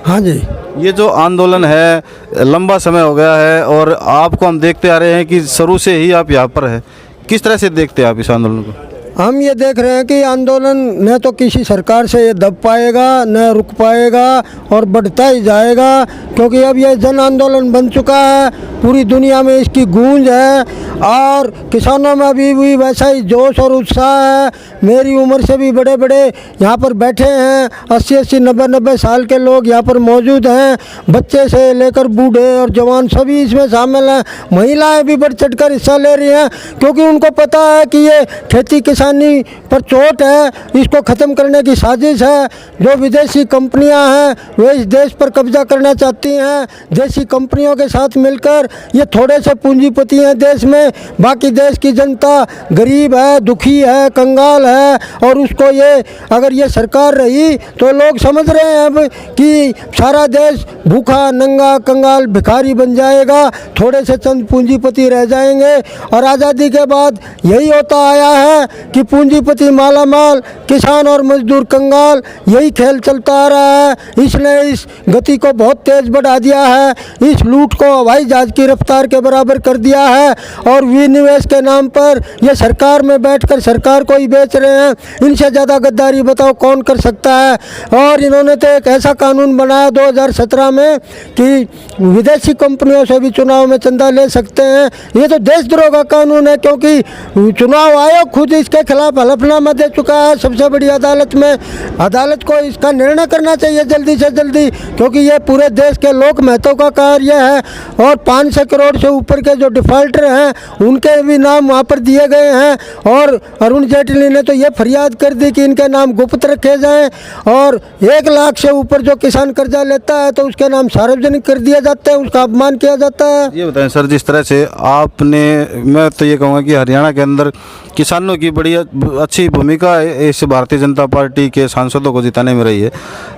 हाँ जी, ये जो आंदोलन है लंबा समय हो गया है, और आपको हम देखते आ रहे हैं कि शुरू से ही आप यहाँ पर हैं। किस तरह से देखते हैं आप इस आंदोलन को? हम ये देख रहे हैं कि आंदोलन न तो किसी सरकार से ये दब पाएगा, न रुक पाएगा, और बढ़ता ही जाएगा, क्योंकि अब ये जन आंदोलन बन चुका है। पूरी दुनिया में इसकी गूंज है, और किसानों में अभी भी वैसा ही जोश और उत्साह है। मेरी उम्र से भी बड़े बड़े यहाँ पर बैठे हैं, 80-80, 90-90 साल के लोग यहाँ पर मौजूद हैं। बच्चे से लेकर बूढ़े और जवान सभी इसमें शामिल हैं। महिलाएं भी बढ़ चढ़कर हिस्सा ले रही हैं, क्योंकि उनको पता है कि ये खेती किसानी पर चोट है, इसको ख़त्म करने की साजिश है। जो विदेशी कंपनियां हैं वे इस देश पर कब्जा करना चाहती हैं। देशी कंपनियों के साथ मिलकर ये थोड़े से पूंजीपति हैं देश में, बाकी देश की जनता गरीब है, दुखी है, कंगाल है। और उसको ये अगर ये सरकार रही तो लोग समझ रहे हैं अब कि सारा देश भूखा, नंगा, कंगाल, भिखारी बन जाएगा, थोड़े से चंद पूंजीपति रह जाएंगे। और आज़ादी के बाद यही होता आया है कि पूंजीपति माला माल, किसान और मजदूर कंगाल, यही खेल चलता आ रहा है। इसने इस गति को बहुत तेज बढ़ा दिया है, इस लूट को हवाई जहाज की रफ्तार के बराबर कर दिया है, और विनिवेश के नाम पर ये सरकार में बैठकर सरकार को ही बेच रहे हैं। इनसे ज़्यादा गद्दारी बताओ कौन कर सकता है। और इन्होंने तो एक ऐसा कानून बनाया 2017 में कि विदेशी कंपनियों से भी चुनाव में चंदा ले सकते हैं। ये तो देशद्रोह का कानून है, क्योंकि चुनाव आयोग खुद इसके खिलाफ हलफनामा दे चुका है सबसे बड़ी अदालत में। अदालत को इसका निर्णय करना चाहिए जल्दी से जल्दी, क्योंकि ये पूरे देश के लोक महत्व का कार्य है। और 500 करोड़ से ऊपर के जो डिफॉल्टर हैं उनके भी नाम वहाँ पर दिए गए हैं। और अरुण जेटली ने तो ये फरियाद कर दी कि इनके नाम गुप्त रखे जाएं, और 1 लाख से ऊपर जो किसान कर्जा लेता है तो उसके नाम सार्वजनिक कर दिए जाते हैं, उसका अपमान किया जाता है। ये बताएं सर, जिस तरह से आपने, मैं तो ये कहूँगा कि हरियाणा के अंदर किसानों की बड़ी अच्छी भूमिका इस भारतीय जनता पार्टी के सांसदों को जिताने में रही है।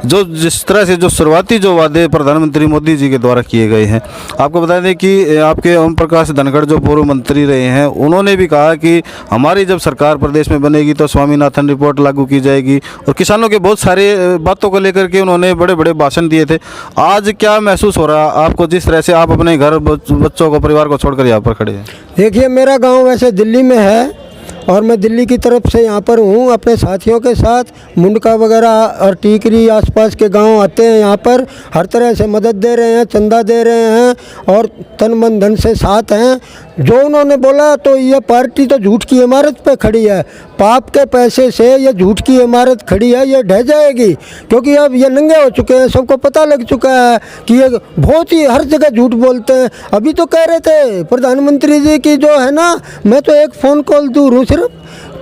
जो जिस तरह से जो शुरुआती जो वादे प्रधानमंत्री मोदी जी के द्वारा किए गए हैं, आपको बता दें कि आपके ओम प्रकाश धनखड़ जो पूर्व मंत्री रहे हैं, उन्होंने भी कहा कि हमारी जब सरकार प्रदेश में बनेगी तो स्वामीनाथन रिपोर्ट लागू की जाएगी, और किसानों के बहुत सारे बातों को लेकर के उन्होंने बड़े बड़े भाषण दिए थे। आज क्या महसूस हो रहा है आपको, जिस तरह से आप अपने घर, बच्चों को, परिवार को छोड़कर यहाँ पर खड़े हैं? देखिए, मेरा गाँव वैसे दिल्ली में है, और मैं दिल्ली की तरफ से यहाँ पर हूँ अपने साथियों के साथ। मुंडका वगैरह और टीकरी आसपास के गांव आते हैं, यहाँ पर हर तरह से मदद दे रहे हैं, चंदा दे रहे हैं, और तन मन धन से साथ हैं। जो उन्होंने बोला, तो ये पार्टी तो झूठ की इमारत पे खड़ी है। पाप के पैसे से ये झूठ की इमारत खड़ी है, ये ढह जाएगी, क्योंकि अब ये नंगे हो चुके हैं। सबको पता लग चुका है कि ये बहुत ही हर जगह झूठ बोलते हैं। अभी तो कह रहे थे प्रधानमंत्री जी की जो है ना, मैं तो एक फ़ोन कॉल दूर हूँ सिर्फ,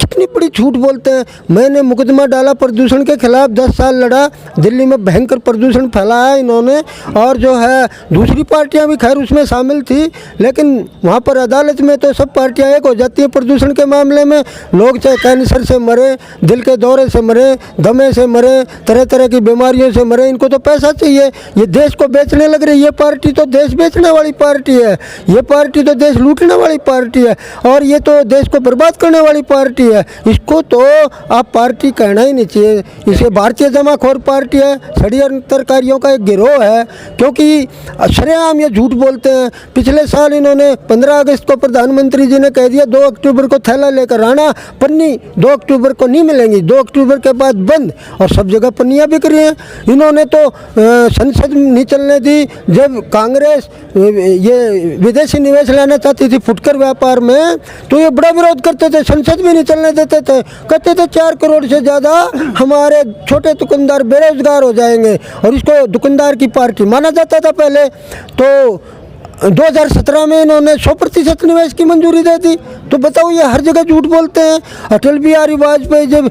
कितनी बड़ी झूठ बोलते हैं। मैंने मुकदमा डाला प्रदूषण के खिलाफ, 10 साल लड़ा, दिल्ली में भयंकर प्रदूषण फैलाया इन्होंने। और जो है दूसरी पार्टियां भी खैर उसमें शामिल थी, लेकिन वहाँ पर अदालत में तो सब पार्टियां एक हो जाती हैं प्रदूषण के मामले में। लोग चाहे कैंसर से मरे, दिल के दौरे से मरे, दमे से मरे, तरह तरह की बीमारियों से मरे, इनको तो पैसा चाहिए। ये देश को बेचने लग रही, ये पार्टी तो देश बेचने वाली पार्टी है, ये पार्टी तो देश लूटने वाली पार्टी है, और ये तो देश को बर्बाद करने वाली पार्टी है। इसको तो आप पार्टी कहना ही नहीं चाहिए। इसे भारतीय जमाखोर पार्टी है, षड्यंत्रकारियों का एक गिरोह है, क्योंकि सरेआम ये झूठ बोलते हैं। पिछले साल इन्होंने 15 अगस्त को प्रधानमंत्री जी ने कह दिया 2 अक्टूबर को थैला लेकर आना, पन्नी 2 अक्टूबर को नहीं मिलेंगी, 2 अक्टूबर के बाद बंद, और सब जगह पन्नियाँ बिक रही हैं। इन्होंने तो संसद नहीं चलने दी। जब कांग्रेस ये विदेशी निवेश लाना चाहती थी फुटकर व्यापार में, तो ये बड़ा विरोध करते थे, संसद भी नहीं चलने देते थे। कहते थे 4 करोड़ से ज़्यादा हमारे छोटे दुकानदार बेरोजगार हो जाएंगे, और इसको दुकानदार की पार्टी माना जाता था पहले। तो 2017 में इन्होंने 100% निवेश की मंजूरी दे दी। तो बताओ, ये हर जगह झूठ बोलते हैं। अटल बिहारी वाजपेयी जब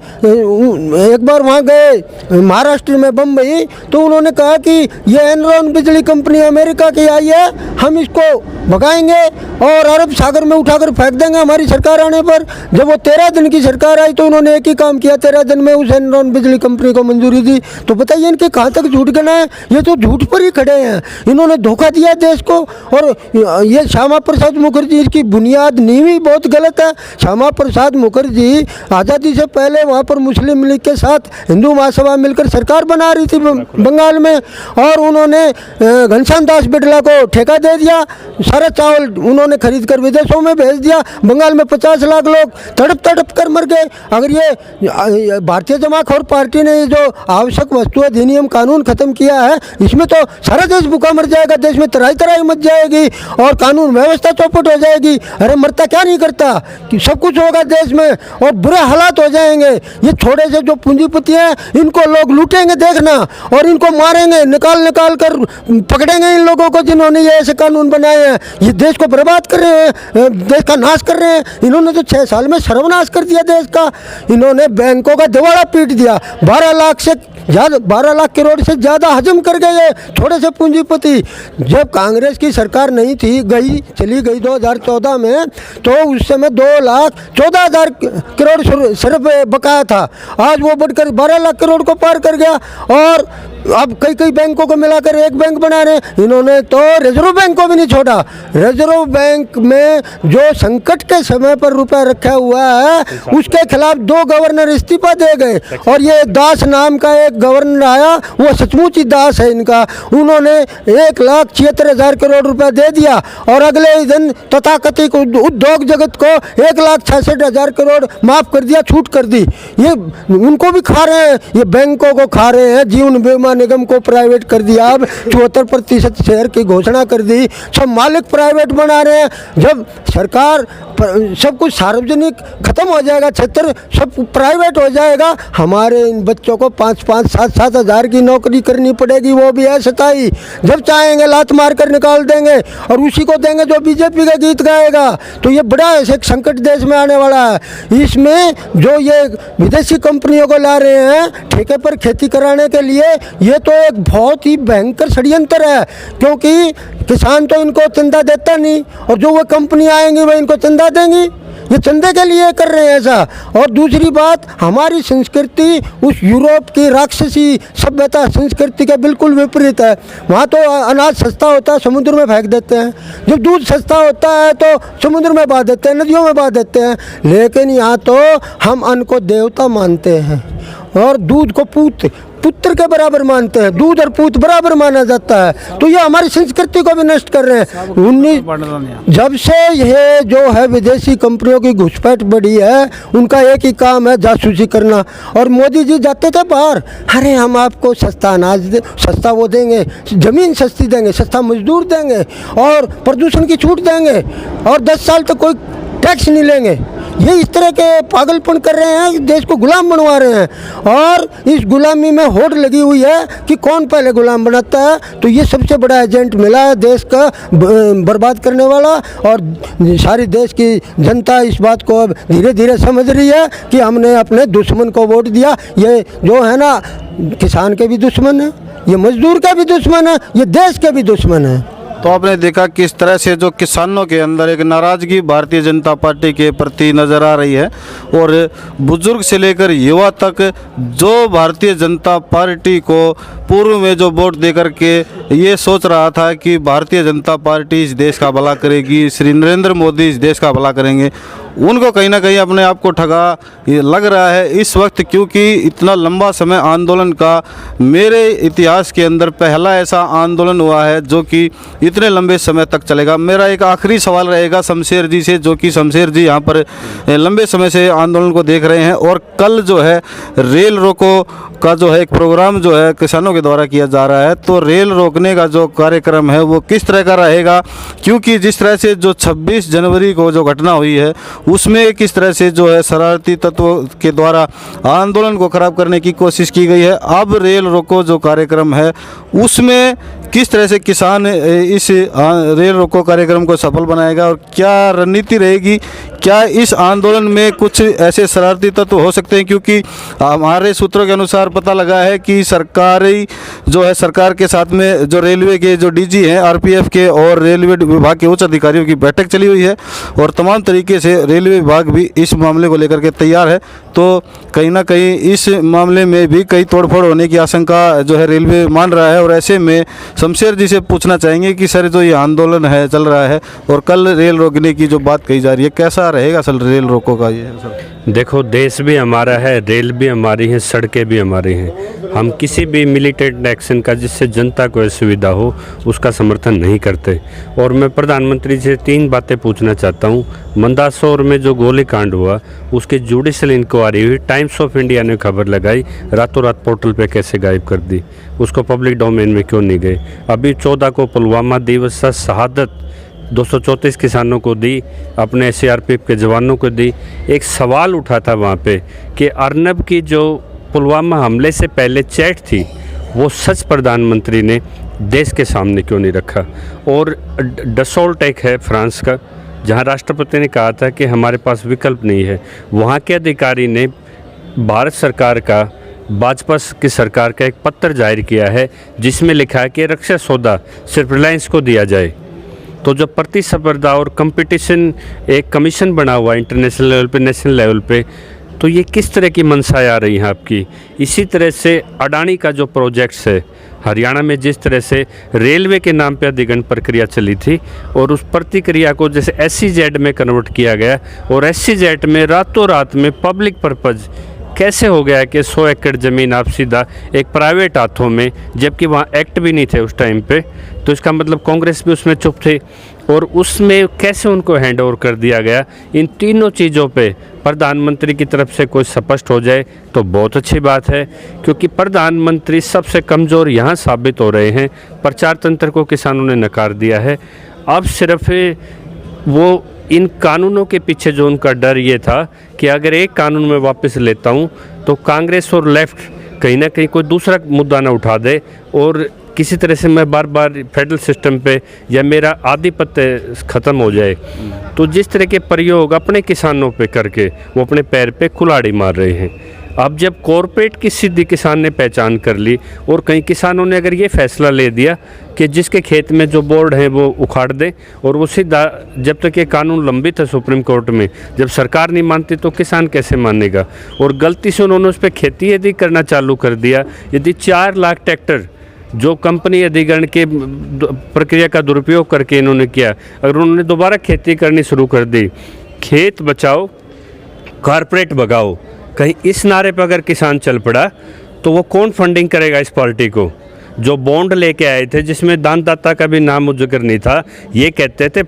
एक बार वहाँ गए महाराष्ट्र में बम्बई, तो उन्होंने कहा कि ये एनरॉन बिजली कंपनी अमेरिका की आई है, हम इसको भगाएंगे और अरब सागर में उठाकर फेंक देंगे हमारी सरकार आने पर। जब वो 13 दिन की सरकार आई तो उन्होंने एक ही काम किया, 13 दिन में उस एनरॉन बिजली कंपनी को मंजूरी दी। तो बताइए इनके कहाँ तक झूठ कहना है? ये तो झूठ पर ही खड़े हैं। इन्होंने धोखा दिया देश को। और ये श्यामा प्रसाद मुखर्जी, इसकी बुनियाद नींव ही बहुत गलत है। श्यामा प्रसाद मुखर्जी आज़ादी से पहले वहाँ पर मुस्लिम लीग के साथ हिंदू महासभा मिलकर सरकार बना रही थी बंगाल में, और उन्होंने घनश्याम दास बिड़ला को ठेका दे दिया। सारा चावल उन्होंने खरीद कर विदेशों में भेज दिया। बंगाल में 50 लाख लोग तड़प तड़प कर मर गए। अगर ये भारतीय जमाखोर पार्टी ने जो आवश्यक वस्तु अधिनियम कानून खत्म किया है, इसमें तो सारा देश भूखा मर जाएगा, देश में तराई तराई मच जाएगी और कानून व्यवस्था चौपट हो जाएगी। अरे मरता क्या नहीं करता कि सब कुछ होगा देश में, और बुरे हालात हो जाएंगे। ये छोटे से जो पूंजीपति हैं, इनको लोग लूटेंगे देखना, और इनको मारेंगे, निकाल निकाल कर पकड़ेंगे इन लोगों को जिन्होंने ये ऐसे कानून बनाए हैं। ये देश को बर्बाद कर रहे हैं, देश का नाश कर रहे हैं। इन्होंने तो 6 साल में सर्वनाश कर दिया देश का। इन्होंने बैंकों का दिवाला पीट दिया। 12 लाख करोड़ से ज़्यादा हजम कर गए थोड़े से पूंजीपति। जब कांग्रेस की सरकार नहीं थी, चली गई 2014 में, तो उस समय 2,14,000 करोड़ सिर्फ बकाया था। आज वो बढ़कर 12 लाख करोड़ को पार कर गया, और अब कई बैंकों को मिलाकर एक बैंक बना रहे हैं। इन्होंने तो रिजर्व बैंक को भी नहीं छोड़ा। रिजर्व बैंक में जो संकट के समय पर रुपया रखा हुआ है, उसके खिलाफ 2 गवर्नर इस्तीफा दे गए, और ये दास नाम का एक गवर्नर आया, वो सचमुच ही दास है इनका। उन्होंने 1,76,000 करोड़ रुपया दे दिया, और अगले ही दिन तथाकथित उद्योग जगत को 1,66,000 करोड़ माफ कर दिया, छूट कर दी। ये उनको भी खा रहे हैं, ये बैंकों को खा रहे हैं। जीवन बीमा निगम को प्राइवेट कर दिया, अब 74% शेयर की घोषणा कर दी, सब मालिक प्राइवेट बना रहे हैं। जब सरकार सब कुछ सार्वजनिक खत्म हो जाएगा, क्षेत्र सब प्राइवेट हो जाएगा, हमारे इन बच्चों को 5-5, 7-7 हज़ार की नौकरी करनी पड़ेगी, वो भी अस्थायी। जब चाहेंगे लात मार कर निकाल देंगे, और उसी को देंगे जो बीजेपी का गीत गाएगा। तो ये बड़ा ऐसे संकट देश में आने वाला है। इसमें जो ये विदेशी कंपनियों को ला रहे हैं ठेके पर खेती कराने के लिए, ये तो एक बहुत ही भयंकर षड्यंत्र है, क्योंकि किसान तो इनको चंदा देता नहीं, और जो वो कंपनी आएंगी वह इनको चंदा देंगी। ये चंदे के लिए कर रहे हैं ऐसा। और दूसरी बात, हमारी संस्कृति उस यूरोप की राक्षसी सभ्यता संस्कृति के बिल्कुल विपरीत है। वहाँ तो अनाज सस्ता होता है, समुद्र में फेंक देते हैं। जब दूध सस्ता होता है तो समुद्र में बहा देते हैं, नदियों में बहा देते हैं। लेकिन यहाँ तो हम अन्न को देवता मानते हैं, और दूध को पुत्र के बराबर मानते हैं। दूध और पूत बराबर माना जाता है। तो ये हमारी संस्कृति को भी नष्ट कर रहे हैं। जब से ये जो है विदेशी कंपनियों की घुसपैठ बढ़ी है, उनका एक ही काम है जासूसी करना। और मोदी जी जाते थे बाहर, अरे हम आपको सस्ता अनाज सस्ता वो देंगे, ज़मीन सस्ती देंगे, सस्ता मजदूर देंगे, और प्रदूषण की छूट देंगे, और 10 साल तक कोई टैक्स नहीं लेंगे। ये इस तरह के पागलपन कर रहे हैं, देश को गुलाम बनवा रहे हैं। और इस गुलामी में होड़ लगी हुई है कि कौन पहले गुलाम बनाता है। तो ये सबसे बड़ा एजेंट मिला है देश का बर्बाद करने वाला, और सारी देश की जनता इस बात को अब धीरे धीरे समझ रही है कि हमने अपने दुश्मन को वोट दिया। ये जो है ना, किसान के भी दुश्मन है, ये मजदूर का भी दुश्मन है, ये देश के भी दुश्मन है। तो आपने देखा किस तरह से जो किसानों के अंदर एक नाराज़गी भारतीय जनता पार्टी के प्रति नज़र आ रही है, और बुजुर्ग से लेकर युवा तक जो भारतीय जनता पार्टी को पूर्व में जो वोट दे करके ये सोच रहा था कि भारतीय जनता पार्टी इस देश का भला करेगी, श्री नरेंद्र मोदी इस देश का भला करेंगे, उनको कहीं ना कहीं अपने आप को ठगा ये लग रहा है इस वक्त, क्योंकि इतना लंबा समय आंदोलन का मेरे इतिहास के अंदर पहला ऐसा आंदोलन हुआ है जो कि इतने लंबे समय तक चलेगा। मेरा एक आखिरी सवाल रहेगा शमशेर जी से, जो कि शमशेर जी यहाँ पर लंबे समय से आंदोलन को देख रहे हैं और कल जो है रेल रोको का जो है एक प्रोग्राम जो है किसानों के द्वारा किया जा रहा है, तो रेल रोकने का जो कार्यक्रम है वो किस तरह का रहेगा? क्योंकि जिस तरह से जो 26 जनवरी को जो घटना हुई है उसमें किस तरह से जो है शरारती तत्वों के द्वारा आंदोलन को खराब करने की कोशिश की गई है, अब रेल रोको जो कार्यक्रम है उसमें किस तरह से किसान इस रेल रोको कार्यक्रम को सफल बनाएगा और क्या रणनीति रहेगी? क्या इस आंदोलन में कुछ ऐसे शरारती तत्व हो सकते हैं? क्योंकि हमारे सूत्रों के अनुसार पता लगा है कि सरकारी जो है सरकार के साथ में जो रेलवे के जो डीजी हैं आरपीएफ के और रेलवे विभाग के उच्च अधिकारियों की बैठक चली हुई है और तमाम तरीके से रेलवे विभाग भी इस मामले को लेकर के तैयार है। तो कहीं ना कहीं इस मामले में भी कई तोड़फोड़ होने की आशंका जो है रेलवे मान रहा है और ऐसे में शमशेर जी से पूछना चाहेंगे कि सर जो ये आंदोलन है चल रहा है और कल रेल रोकने की जो बात कही जा रही है, कैसा रहेगा असल रेल रोको का ये सर? देखो, देश भी हमारा है, रेल भी हमारी है, सड़कें भी हमारी हैं। हम किसी भी मिलिटेंट एक्शन का जिससे जनता को असुविधा हो उसका समर्थन नहीं करते। और मैं प्रधानमंत्री से 3 बातें पूछना चाहता हूँ। मंदसौर में जो गोलीकांड हुआ उसकी जुडिशल इंक्वायरी हुई, टाइम्स ऑफ इंडिया ने खबर लगाई, रातों रात पोर्टल पे कैसे गायब कर दी, उसको पब्लिक डोमेन में क्यों नहीं गए? अभी 14 को पुलवामा दिवस शहादत 234 किसानों को दी, अपने सीआरपीएफ के जवानों को दी। एक सवाल उठा था वहाँ पे कि अर्नब की जो पुलवामा हमले से पहले चैट थी वो सच प्रधानमंत्री ने देश के सामने क्यों नहीं रखा? और डसोल्ट एक है फ्रांस का, जहाँ राष्ट्रपति ने कहा था कि हमारे पास विकल्प नहीं है, वहाँ के अधिकारी ने भारत सरकार का, भाजपा की सरकार का एक पत्र जारी किया है जिसमें लिखा है कि रक्षा सौदा सिर्फ रिलायंस को दिया जाए। तो जो प्रतिस्पर्धा और कंपटीशन एक कमीशन बना हुआ है इंटरनेशनल लेवल पे, नेशनल लेवल पे, तो ये किस तरह की मंशाएं आ रही हैं आपकी? इसी तरह से अडानी का जो प्रोजेक्ट्स है हरियाणा में, जिस तरह से रेलवे के नाम पे अधिग्रहण प्रक्रिया चली थी और उस प्रतिक्रिया को जैसे SEZ में कन्वर्ट किया गया और SEZ में रातों रात में पब्लिक पर्पज़ कैसे हो गया है कि 100 एकड़ ज़मीन आप सीधा एक प्राइवेट हाथों में, जबकि वहाँ एक्ट भी नहीं थे उस टाइम पे, तो इसका मतलब कांग्रेस भी उसमें चुप थे और उसमें कैसे उनको हैंड ओवर कर दिया गया? इन तीनों चीज़ों पे प्रधानमंत्री की तरफ से कोई स्पष्ट हो जाए तो बहुत अच्छी बात है, क्योंकि प्रधानमंत्री सबसे कमज़ोर यहाँ साबित हो रहे हैं। प्रचार तंत्र को किसानों ने नकार दिया है। अब सिर्फ वो इन कानूनों के पीछे जो उनका डर ये था कि अगर एक कानून में वापस लेता हूँ तो कांग्रेस और लेफ्ट कहीं ना कहीं कोई दूसरा मुद्दा ना उठा दे और किसी तरह से मैं बार बार फेडरल सिस्टम पे या मेरा आधिपत्य ख़त्म हो जाए। तो जिस तरह के प्रयोग अपने किसानों पे करके वो अपने पैर पे कुल्हाड़ी मार रहे हैं। अब जब कॉरपोरेट की सीधी किसान ने पहचान कर ली और कई किसानों ने अगर ये फैसला ले दिया कि जिसके खेत में जो बोर्ड है वो उखाड़ दें और वो सीधा, जब तक ये कानून लंबित है सुप्रीम कोर्ट में, जब सरकार नहीं मानती तो किसान कैसे मानेगा? और गलती से उन्होंने उस पर खेती यदि करना चालू कर दिया, यदि 4 लाख ट्रैक्टर जो कंपनी अधिग्रहण के प्रक्रिया का दुरुपयोग करके इन्होंने किया, अगर उन्होंने दोबारा खेती करनी शुरू कर दी, खेत बचाओ कॉरपोरेट भगाओ, कहीं इस नारे पर अगर किसान चल पड़ा तो वो कौन फंडिंग करेगा इस पार्टी को? जो बॉन्ड लेके आए थे जिसमें दानदाता का भी नाम जिक्र नहीं था, ये कहते थे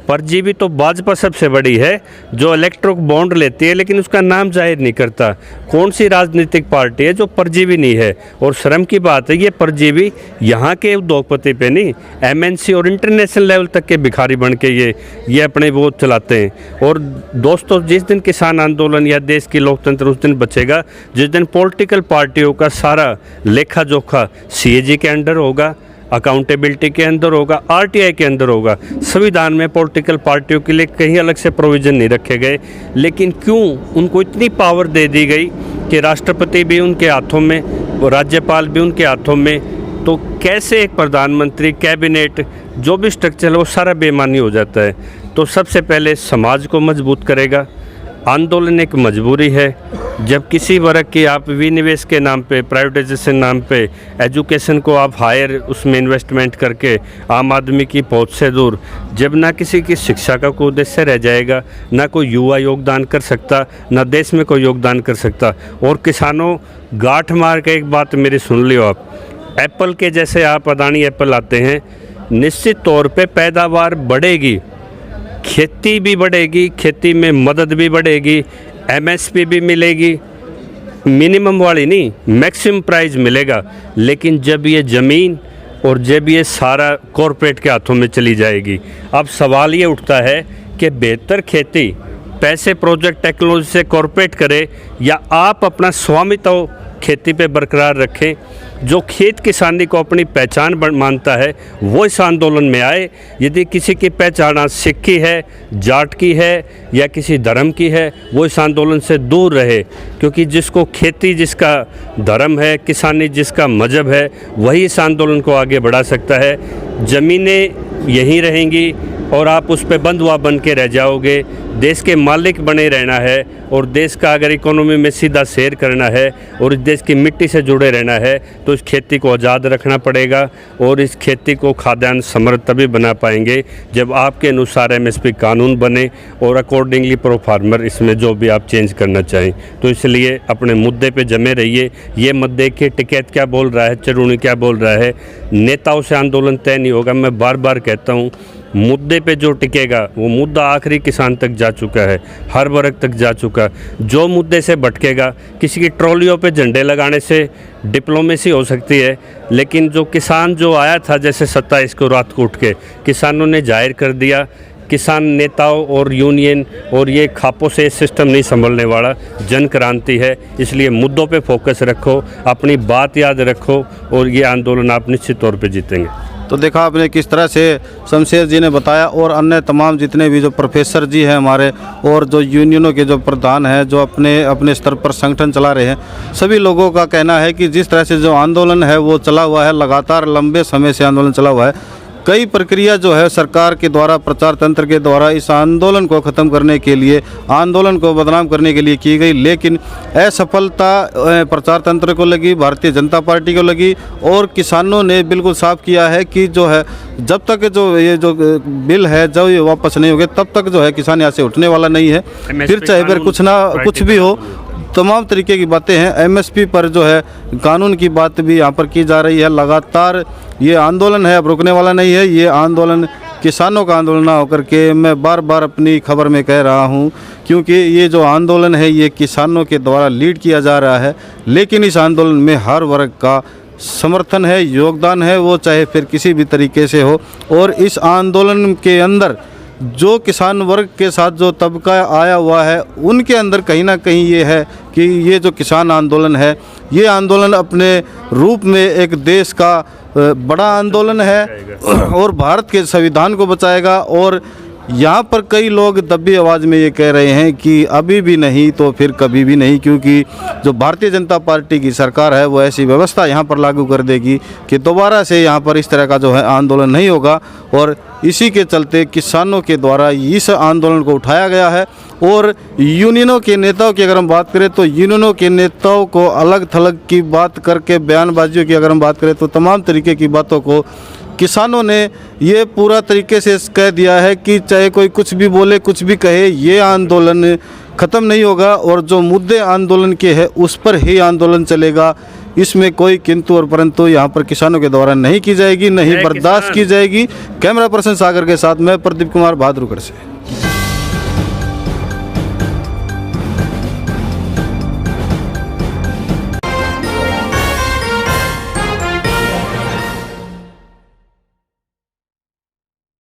परजीवी तो भाजपा सबसे बड़ी है जो इलेक्ट्रिक बॉन्ड लेती है लेकिन उसका नाम जाहिर नहीं करता। कौन सी राजनीतिक पार्टी है जो परजीवी नहीं है? और शर्म की बात है, ये परजीवी यहाँ के उद्योगपति पे नहीं, MNC और इंटरनेशनल लेवल तक के भिखारी बन के ये अपने वो चलाते हैं। और दोस्तों, जिस दिन किसान आंदोलन या देश की लोकतंत्र उस दिन बचेगा जिस दिन पॉलिटिकल पार्टियों का सारा लेखा जोखा CAG के अंडर होगा, अकाउंटेबिलिटी के अंदर होगा, RTI के अंदर होगा। संविधान में पॉलिटिकल पार्टियों के लिए कहीं अलग से प्रोविज़न नहीं रखे गए, लेकिन क्यों उनको इतनी पावर दे दी गई कि राष्ट्रपति भी उनके हाथों में और राज्यपाल भी उनके हाथों में? तो कैसे एक प्रधानमंत्री, कैबिनेट, जो भी स्ट्रक्चर है वो सारा बेईमानी हो जाता है। तो सबसे पहले समाज को मजबूत करेगा आंदोलन एक मजबूरी है। जब किसी वर्ग की आप विनिवेश के नाम पे, प्राइवेटाइजेशन नाम पे, एजुकेशन को आप हायर उसमें इन्वेस्टमेंट करके आम आदमी की पहुंच से दूर, जब ना किसी की शिक्षा का कोई उद्देश्य रह जाएगा, ना कोई युवा योगदान कर सकता, ना देश में कोई योगदान कर सकता। और किसानों गांठ मार के एक बात मेरी सुन लियो आप, एप्पल के जैसे आप अदानी एप्पल आते हैं, निश्चित तौर पे पैदावार बढ़ेगी, खेती भी बढ़ेगी, खेती में मदद भी बढ़ेगी, एमएसपी भी मिलेगी, मिनिमम वाली नहीं मैक्सिमम प्राइस मिलेगा। लेकिन जब ये ज़मीन और जब ये सारा कॉरपोरेट के हाथों में चली जाएगी, अब सवाल ये उठता है कि बेहतर खेती पैसे प्रोजेक्ट टेक्नोलॉजी से कॉरपोरेट करे या आप अपना स्वामित्व खेती पे बरकरार रखें। जो खेत किसानी को अपनी पहचान मानता है वो इस आंदोलन में आए। यदि किसी की पहचान सिख की है, जाट की है या किसी धर्म की है, वो इस आंदोलन से दूर रहे, क्योंकि जिसको खेती जिसका धर्म है, किसानी जिसका मजहब है, वही इस आंदोलन को आगे बढ़ा सकता है। ज़मीनें यहीं रहेंगी और आप उस पर बंधुआ बन के रह जाओगे। देश के मालिक बने रहना है और देश का अगर इकोनॉमी में सीधा शेयर करना है और इस देश की मिट्टी से जुड़े रहना है तो इस खेती को आज़ाद रखना पड़ेगा। और इस खेती को खाद्यान्न समृद्ध तभी बना पाएंगे जब आपके अनुसार एमएसपी कानून बने और अकॉर्डिंगली प्रो फार्मर इसमें जो भी आप चेंज करना चाहें। तो इसलिए अपने मुद्दे पे जमे रहिए। ये मत देखिए टिकैत क्या बोल रहा है, चरूणी क्या बोल रहा है, नेताओं से आंदोलन तय नहीं होगा। मैं बार बार कहता हूँ, मुद्दे पे जो टिकेगा वो मुद्दा आखिरी किसान तक जा चुका है, हर वर्ग तक जा चुका। जो मुद्दे से भटकेगा, किसी की ट्रॉलियों पे झंडे लगाने से डिप्लोमेसी हो सकती है, लेकिन जो किसान जो आया था जैसे 27 को रात को उठ के किसानों ने जाहिर कर दिया, किसान नेताओं और यूनियन और ये खापों से सिस्टम नहीं संभलने वाला, जन क्रांति है। इसलिए मुद्दों पे फोकस रखो, अपनी बात याद रखो और ये आंदोलन आप निश्चित तौर पे जीतेंगे। तो देखा आपने किस तरह से शमशेर जी ने बताया और अन्य तमाम जितने भी जो प्रोफेसर जी हैं हमारे और जो यूनियनों के जो प्रधान हैं, जो अपने अपने स्तर पर संगठन चला रहे हैं, सभी लोगों का कहना है कि जिस तरह से जो आंदोलन है वो चला हुआ है, लगातार लंबे समय से आंदोलन चला हुआ है। कई प्रक्रिया जो है सरकार के द्वारा, प्रचार तंत्र के द्वारा इस आंदोलन को ख़त्म करने के लिए, आंदोलन को बदनाम करने के लिए की गई, लेकिन असफलता प्रचार तंत्र को लगी, भारतीय जनता पार्टी को लगी। और किसानों ने बिल्कुल साफ किया है कि जो है जब तक जो ये जो बिल है जब ये वापस नहीं होंगे तब तक जो है किसान यहाँ से उठने वाला नहीं है। फिर चाहे फिर कुछ भी हो, तमाम तरीके की बातें हैं। एमएसपी पर जो है कानून की बात भी यहाँ पर की जा रही है। लगातार ये आंदोलन है, अब रुकने वाला नहीं है। ये आंदोलन किसानों का आंदोलन ना होकर के, मैं बार बार अपनी खबर में कह रहा हूँ, क्योंकि ये जो आंदोलन है ये किसानों के द्वारा लीड किया जा रहा है, लेकिन इस आंदोलन में हर वर्ग का समर्थन है, योगदान है, वो चाहे फिर किसी भी तरीके से हो। और इस आंदोलन के अंदर जो किसान वर्ग के साथ जो तबका आया हुआ है, उनके अंदर कहीं ना कहीं ये है कि ये जो किसान आंदोलन है, ये आंदोलन अपने रूप में एक देश का बड़ा आंदोलन है और भारत के संविधान को बचाएगा। और यहाँ पर कई लोग दबी आवाज़ में ये कह रहे हैं कि अभी भी नहीं तो फिर कभी भी नहीं, क्योंकि जो भारतीय जनता पार्टी की सरकार है वो ऐसी व्यवस्था यहाँ पर लागू कर देगी कि दोबारा से यहाँ पर इस तरह का जो है आंदोलन नहीं होगा। और इसी के चलते किसानों के द्वारा इस आंदोलन को उठाया गया है। और यूनियनों के नेताओं की अगर हम बात करें तो यूनियनों के नेताओं को अलग थलग की बात करके, बयानबाजियों की अगर हम बात करें तो तमाम तरीके की बातों को किसानों ने ये पूरा तरीके से कह दिया है कि चाहे कोई कुछ भी बोले, कुछ भी कहे, ये आंदोलन ख़त्म नहीं होगा और जो मुद्दे आंदोलन के हैं उस पर ही आंदोलन चलेगा। इसमें कोई किंतु और परंतु यहाँ पर किसानों के द्वारा नहीं की जाएगी, नहीं बर्दाश्त की जाएगी। कैमरा पर्सन सागर के साथ मैं प्रदीप कुमार, बहादुरगढ़ से।